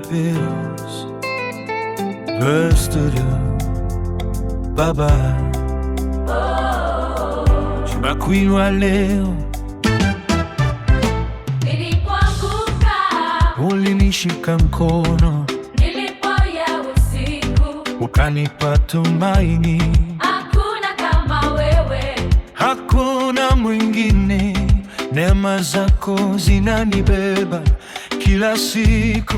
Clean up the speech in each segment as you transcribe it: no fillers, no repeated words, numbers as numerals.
pills, the studio, baba tunakuinua leo. Nilipoanguka ulinishika mkono, nilipolia usiku ukanipa tumaini. Hakuna kama wewe, hakuna mwingine. Neema zako zinanibeba kila siku.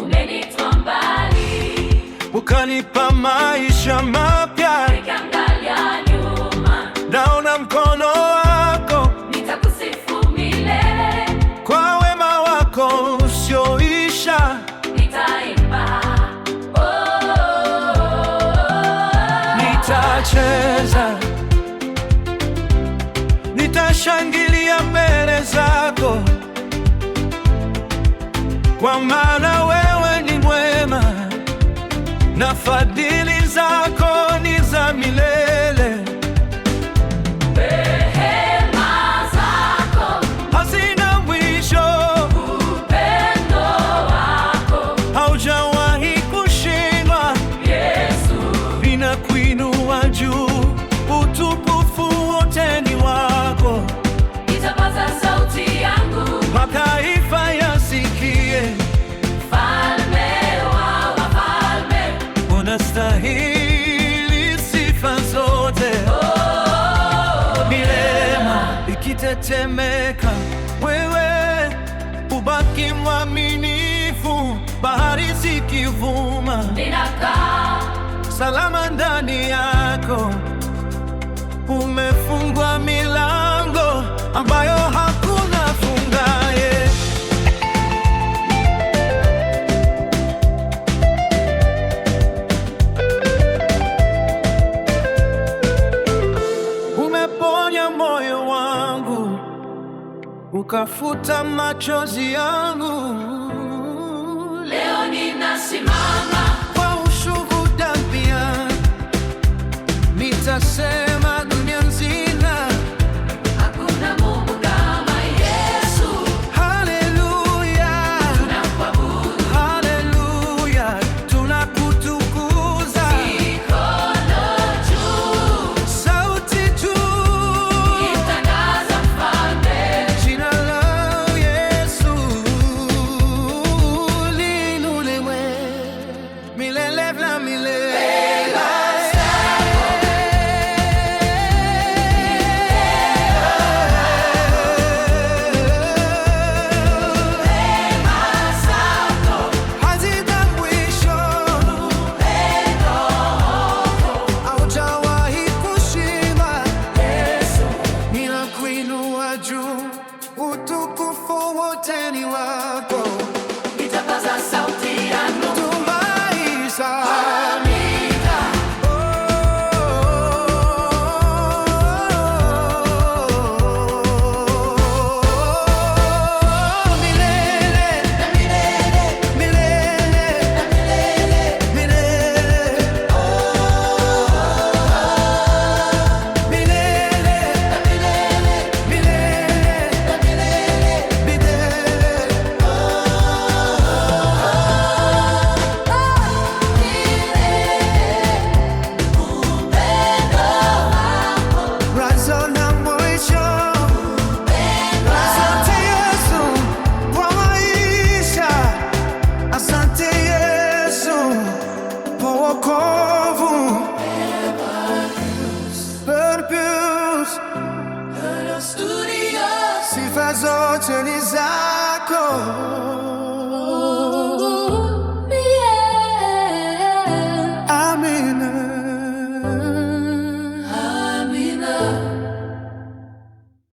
umenitoa mbali, ukanipa maisha mapya. nikiangalia nyuma, naona mkono wako. nitakusifu milele, kwa wema wako usioisha. nitaimba, nitacheza, nitashangilia mbele zako, kwa maana wewe ni mwema na fadhili zako ni za milele. rehema zako hazina mwisho, upendo wako haujawahi kushindwa. Yesu, ninakuinua juu, utukufu wote ni wako. nitapaza sauti yangu, mataifa yasikie, Mfalme wa wafalme, unastahili sifa zote. Milima ikitetemeka, wewe ubaki mwaminifu. Bahari zikivuma, ninakaa salama ndani yako. Umefungwa milango ambayo hakuna fungaye. Umeponya moyo wangu, ukafuta machozi yangu. leo ninasimama, Kwa ushuhuda mpya nitasema dunia nzima, hakuna Mungu kama Yesu. haleluya, Tunakuabudu, haleluya, tunakutukuza. mikono juu, Sauti juu, itangaza mfalme, jina la Yesu liinuliwe milele na milele. hazina mwisho, haujawahi kushindwa. ninakuinua juu, utukufu wote ni wako. nitapaza sauti yangu, Tumaisha amina, milele na milele, milele na milele, milele na milele, milele na milele. Mwanzo na mwisho. Asante Yesu kwa maisha, asante Yesu kwa wokovu. Purpose, sifa zote ni zako.